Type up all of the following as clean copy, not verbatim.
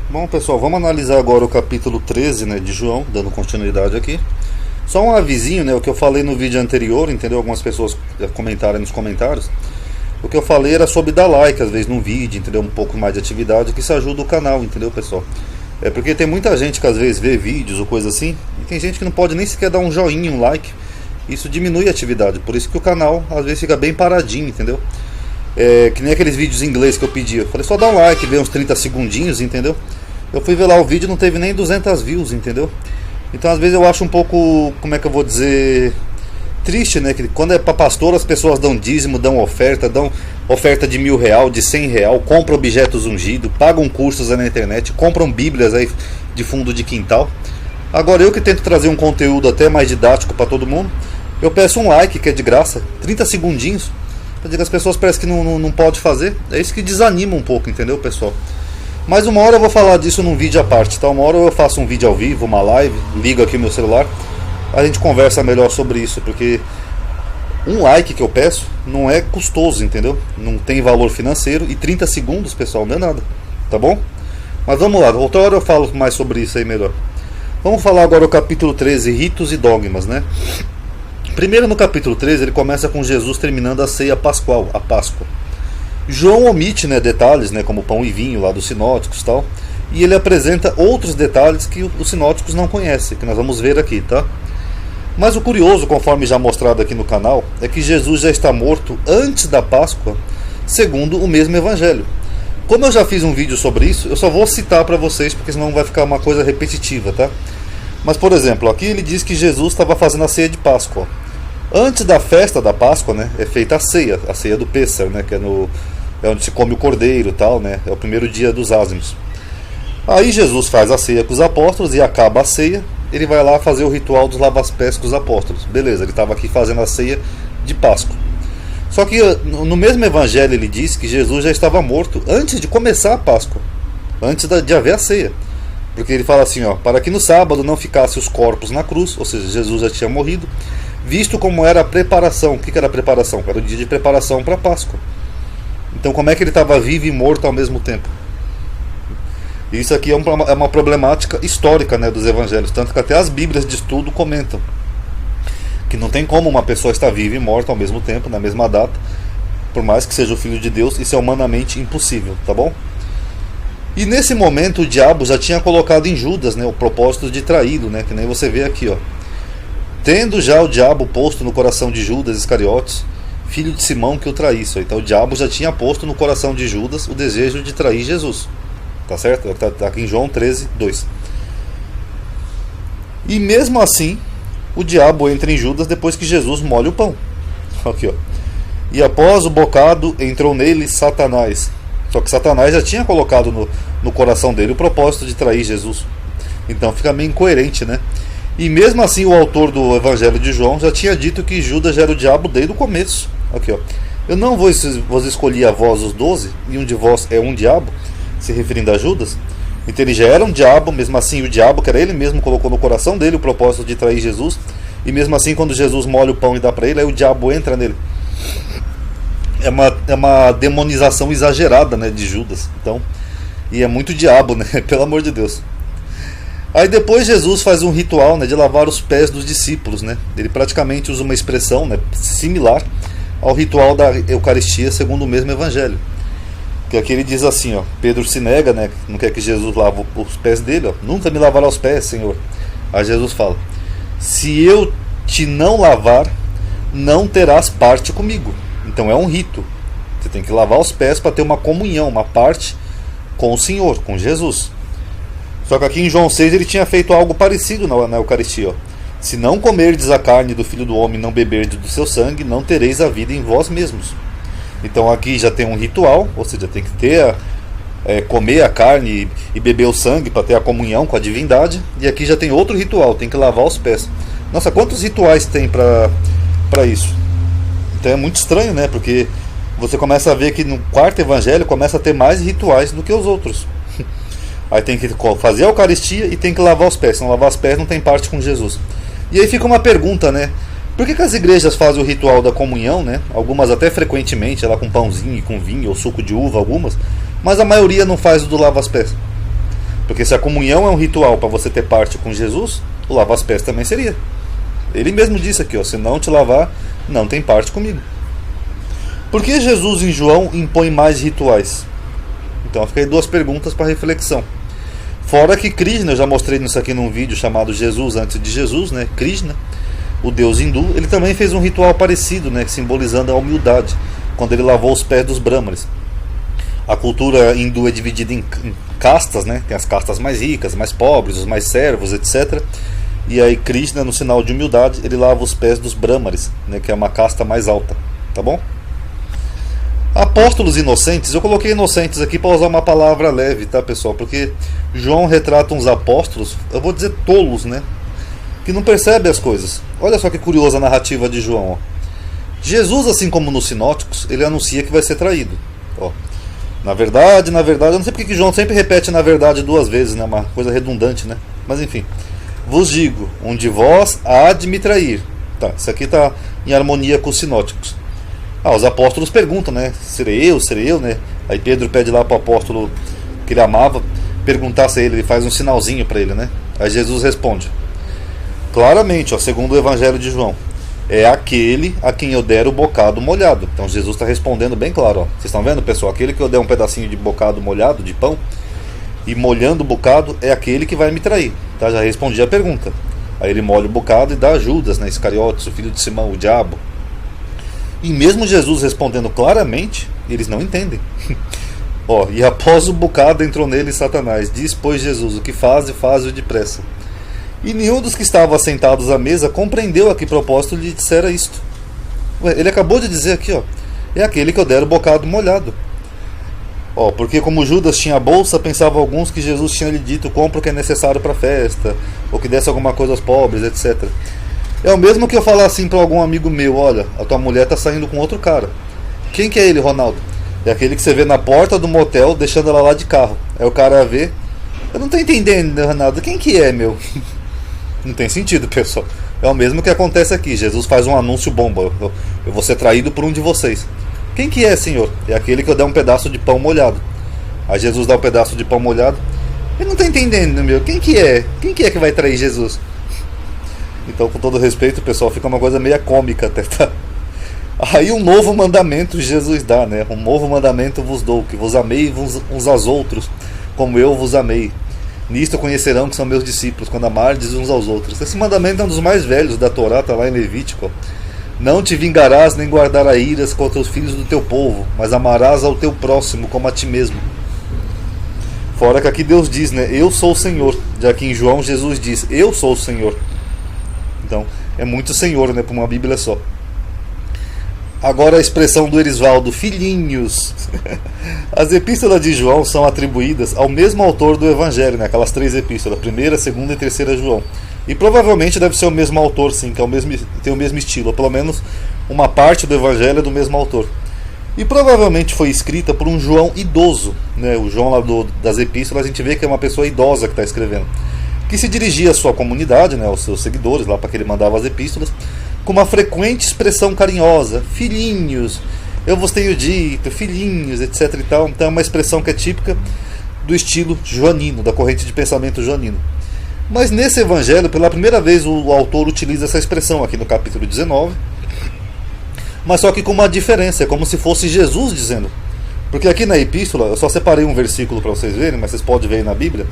Bom, pessoal, vamos analisar agora o capítulo 13, né, de João, dando continuidade aqui. Só um avisinho, né, o que eu falei no vídeo anterior, entendeu? Algumas pessoas comentaram nos comentários. O que eu falei era sobre dar like, às vezes, num vídeo, entendeu? Um pouco mais de atividade, que isso ajuda o canal, entendeu, pessoal? É porque tem muita gente que às vezes vê vídeos ou coisa assim, e tem gente que não pode nem sequer dar um joinha, um like. Isso diminui a atividade, por isso que o canal às vezes fica bem paradinho, entendeu? Que nem aqueles vídeos em inglês que eu pedi. Eu falei, só dá um like, vê uns 30 segundinhos, entendeu? Eu fui ver lá o vídeo e não teve nem 200 views, entendeu? Então às vezes eu acho um pouco, como é que eu vou dizer, triste, né? Que quando é para pastor as pessoas dão dízimo, dão oferta de R$1.000, de R$100, compram objetos ungidos, pagam cursos aí na internet, compram bíblias aí de fundo de quintal. Agora eu que tento trazer um conteúdo até mais didático para todo mundo, eu peço um like, que é de graça, 30 segundinhos. Eu digo, as pessoas parecem que não pode fazer. É isso que desanima um pouco, entendeu, pessoal? Mas uma hora eu vou falar disso num vídeo à parte, tá? Uma hora eu faço um vídeo ao vivo, uma live, ligo aqui o meu celular, a gente conversa melhor sobre isso, porque um like que eu peço não é custoso, entendeu? Não tem valor financeiro, e 30 segundos, pessoal, não é nada, tá bom? Mas vamos lá, outra hora eu falo mais sobre isso aí melhor. Vamos falar agora o capítulo 13, ritos e dogmas, né? Primeiro no capítulo 13 ele começa com Jesus terminando a ceia pascual, a Páscoa. João omite, né, detalhes, né, como pão e vinho lá dos sinóticos e tal, e ele apresenta outros detalhes que os sinóticos não conhecem, que nós vamos ver aqui, tá? Mas o curioso, conforme já mostrado aqui no canal, é que Jesus já está morto antes da Páscoa, segundo o mesmo evangelho. Como eu já fiz um vídeo sobre isso, eu só vou citar para vocês, porque senão vai ficar uma coisa repetitiva, tá? Mas, por exemplo, aqui ele diz que Jesus estava fazendo a ceia de Páscoa. Antes da festa da Páscoa, né, é feita a ceia do Pêssar, né, que é onde se come o cordeiro e tal, né, é o primeiro dia dos ázimos. Aí Jesus faz a ceia com os apóstolos e acaba a ceia, ele vai lá fazer o ritual dos lava-pés com os apóstolos. Beleza, ele estava aqui fazendo a ceia de Páscoa. Só que no mesmo evangelho ele diz que Jesus já estava morto antes de começar a Páscoa, antes de haver a ceia. Porque ele fala assim, ó, para que no sábado não ficassem os corpos na cruz, ou seja, Jesus já tinha morrido, visto como era a preparação. O que era a preparação? Era o dia de preparação para a Páscoa. Então como é que ele estava vivo e morto ao mesmo tempo? Isso aqui é uma problemática histórica, né, dos evangelhos, tanto que até as bíblias de estudo comentam que não tem como uma pessoa estar viva e morta ao mesmo tempo, na mesma data, por mais que seja o Filho de Deus, isso é humanamente impossível, tá bom? E nesse momento o diabo já tinha colocado em Judas, né, o propósito de traí-lo, né, que nem você vê aqui, ó. Tendo já o diabo posto no coração de Judas Iscariotes, filho de Simão, que o traísse. Então o diabo já tinha posto no coração de Judas o desejo de trair Jesus. Tá certo? Está aqui em João 13, 2. E mesmo assim, o diabo entra em Judas depois que Jesus molha o pão. Aqui, ó. E após o bocado, entrou nele Satanás. Só que Satanás já tinha colocado no coração dele o propósito de trair Jesus. Então fica meio incoerente, né? E mesmo assim o autor do Evangelho de João já tinha dito que Judas já era o diabo desde o começo. Aqui, ó. Eu não vos escolhi a vós os 12, e um de vós é um diabo, se referindo a Judas. Então ele já era um diabo, mesmo assim o diabo, que era ele mesmo, colocou no coração dele o propósito de trair Jesus. E mesmo assim quando Jesus molha o pão e dá para ele, aí o diabo entra nele. É uma demonização exagerada, né, de Judas. Então, e é muito diabo, né? Pelo amor de Deus. Aí depois Jesus faz um ritual, né, de lavar os pés dos discípulos, né? Ele praticamente usa uma expressão, né, similar ao ritual da Eucaristia segundo o mesmo evangelho. Que aqui ele diz assim, ó, Pedro se nega, né, não quer que Jesus lave os pés dele, ó, nunca me lavará os pés, Senhor. Aí Jesus fala, se eu te não lavar, não terás parte comigo. Então é um rito. Você tem que lavar os pés para ter uma comunhão, uma parte com o Senhor, com Jesus. Só que aqui em João 6 ele tinha feito algo parecido na Eucaristia. Ó. Se não comerdes a carne do Filho do Homem e não beberdes do seu sangue, não tereis a vida em vós mesmos. Então aqui já tem um ritual, ou seja, tem que ter comer a carne e beber o sangue para ter a comunhão com a divindade. E aqui já tem outro ritual, tem que lavar os pés. Nossa, quantos rituais tem para isso? Então é muito estranho, né? Porque você começa a ver que no quarto evangelho começa a ter mais rituais do que os outros. Aí tem que fazer a Eucaristia e tem que lavar os pés. Se não lavar os pés não tem parte com Jesus. E aí fica uma pergunta, né? Por que as igrejas fazem o ritual da comunhão, né? Algumas até frequentemente, lá com pãozinho e com vinho ou suco de uva, algumas. Mas a maioria não faz o do lava os pés. Porque se a comunhão é um ritual para você ter parte com Jesus, o lavar as pés também seria. Ele mesmo disse aqui, ó, se não te lavar, não tem parte comigo. Por que Jesus em João impõe mais rituais? Então fica aí duas perguntas para reflexão. Fora que Krishna, eu já mostrei isso aqui num vídeo chamado Jesus antes de Jesus, né? Krishna, o deus hindu, ele também fez um ritual parecido, né? Simbolizando a humildade, quando ele lavou os pés dos brahmanes. A cultura hindu é dividida em castas, né? Tem as castas mais ricas, mais pobres, os mais servos, etc. E aí Krishna, no sinal de humildade, ele lava os pés dos brahmanes, né? Que é uma casta mais alta, tá bom? Apóstolos inocentes, eu coloquei inocentes aqui para usar uma palavra leve, tá, pessoal? Porque João retrata uns apóstolos, eu vou dizer tolos, né? Que não percebem as coisas. Olha só que curiosa a narrativa de João, ó. Jesus, assim como nos sinóticos, ele anuncia que vai ser traído, ó. Na verdade, eu não sei porque que João sempre repete na verdade duas vezes, né? Uma coisa redundante, né? Mas enfim. Vos digo, um de vós há de me trair. Tá, isso aqui está em harmonia com os sinóticos. Os apóstolos perguntam, né? Serei eu, né? Aí Pedro pede lá para o apóstolo que ele amava perguntar se ele faz um sinalzinho para ele, né? Aí Jesus responde claramente, ó, segundo o Evangelho de João, é aquele a quem eu der o bocado molhado. Então Jesus está respondendo bem claro, ó. Vocês estão vendo, pessoal? Aquele que eu der um pedacinho de bocado molhado, de pão, e molhando o bocado, é aquele que vai me trair, tá? Já respondi a pergunta. Aí ele molha o bocado e dá Judas, né? Iscariotes, o filho de Simão, o diabo. E mesmo Jesus respondendo claramente, eles não entendem. Ó, e após o bocado entrou nele Satanás. Diz, pois, Jesus, o que faz, e faz-o depressa. E nenhum dos que estavam assentados à mesa compreendeu a que propósito lhe dissera isto. Ele acabou de dizer aqui, ó, é aquele que eu der o bocado molhado. Ó, porque como Judas tinha a bolsa, pensavam alguns que Jesus tinha lhe dito, compra o que é necessário para a festa, ou que desse alguma coisa aos pobres, etc. É o mesmo que eu falar assim para algum amigo meu, olha, a tua mulher tá saindo com outro cara. Quem que é ele, Ronaldo? É aquele que você vê na porta do motel, deixando ela lá de carro. Aí o cara vê, eu não tô entendendo, Ronaldo, quem que é, meu? Não tem sentido, pessoal. É o mesmo que acontece aqui, Jesus faz um anúncio bomba, eu vou ser traído por um de vocês. Quem que é, Senhor? É aquele que eu der um pedaço de pão molhado. Aí Jesus dá um pedaço de pão molhado, eu não tô entendendo, meu, quem que é? Quem que é que vai trair Jesus? Então, com todo respeito, pessoal, fica uma coisa meio cômica até, tá? Aí um novo mandamento Jesus dá, né? Um novo mandamento vos dou, que vos amei uns aos outros, como eu vos amei. Nisto conhecerão que são meus discípulos, quando amardes uns aos outros. Esse mandamento é um dos mais velhos da Torá, está lá em Levítico. Não te vingarás nem guardarás iras contra os filhos do teu povo, mas amarás ao teu próximo como a ti mesmo. Fora que aqui Deus diz, né? Eu sou o Senhor. Já que em João Jesus diz, eu sou o Senhor. Então, é muito Senhor, né? Para uma Bíblia só. Agora a expressão do Erisvaldo, filhinhos. As epístolas de João são atribuídas ao mesmo autor do Evangelho, né? Aquelas 3 epístolas, 1ª, 2ª e 3ª João. E provavelmente deve ser o mesmo autor, sim, que é tem o mesmo estilo, ou pelo menos uma parte do Evangelho é do mesmo autor. E provavelmente foi escrita por um João idoso, né? O João lá das epístolas, a gente vê que é uma pessoa idosa que está escrevendo, que se dirigia à sua comunidade, né, aos seus seguidores, lá para que ele mandava as epístolas, com uma frequente expressão carinhosa, filhinhos, eu vos tenho dito, filhinhos, etc. e tal. Então é uma expressão que é típica do estilo joanino, da corrente de pensamento joanino. Mas nesse evangelho, pela primeira vez, o autor utiliza essa expressão aqui no capítulo 19, mas só que com uma diferença, é como se fosse Jesus dizendo. Porque aqui na epístola, eu só separei um versículo para vocês verem, mas vocês podem ver aí na Bíblia,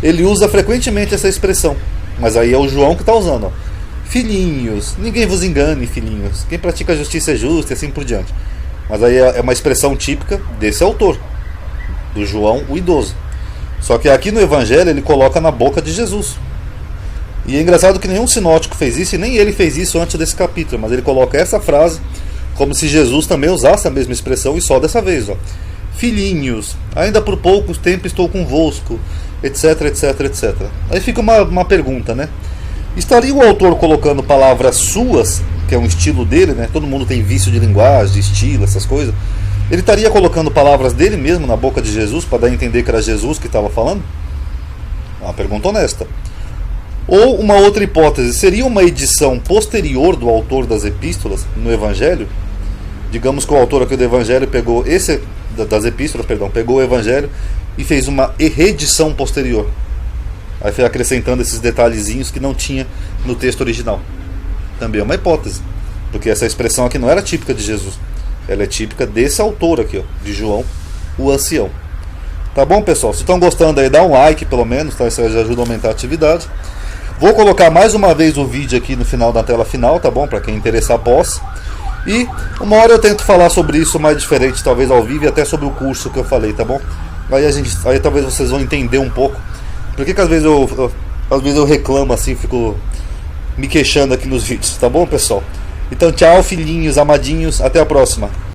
ele usa frequentemente essa expressão, mas aí é o João que está usando, ó. Filhinhos, ninguém vos engane, filhinhos, quem pratica a justiça é justo e assim por diante. Mas aí é uma expressão típica desse autor, do João o idoso. Só que aqui no Evangelho ele coloca na boca de Jesus. E é engraçado que nenhum sinótico fez isso, e nem ele fez isso antes desse capítulo, mas ele coloca essa frase como se Jesus também usasse a mesma expressão, e só dessa vez, ó. Filhinhos, ainda por pouco tempo estou convosco, etc, etc, etc. Aí fica uma pergunta, né? Estaria o autor colocando palavras suas, que é um estilo dele, né? Todo mundo tem vício de linguagem, de estilo, essas coisas. Ele estaria colocando palavras dele mesmo na boca de Jesus para dar a entender que era Jesus que estava falando? Uma pergunta honesta. Ou uma outra hipótese, seria uma edição posterior do autor das epístolas no Evangelho? Digamos que o autor aqui do Evangelho pegou das epístolas, pegou o Evangelho e fez uma reedição posterior. Aí foi acrescentando esses detalhezinhos que não tinha no texto original. Também é uma hipótese, porque essa expressão aqui não era típica de Jesus. Ela é típica desse autor aqui, ó, de João, o ancião. Tá bom, pessoal? Se estão gostando aí, dá um like pelo menos, tá? Isso já ajuda a aumentar a atividade. Vou colocar mais uma vez o vídeo aqui no final da tela final, tá bom? Para quem interessar, possa. E uma hora eu tento falar sobre isso mais diferente, talvez ao vivo, e até sobre o curso que eu falei, tá bom? Aí talvez vocês vão entender um pouco. Por que às vezes eu reclamo assim, fico me queixando aqui nos vídeos, tá bom, pessoal? Então tchau, filhinhos, amadinhos, até a próxima.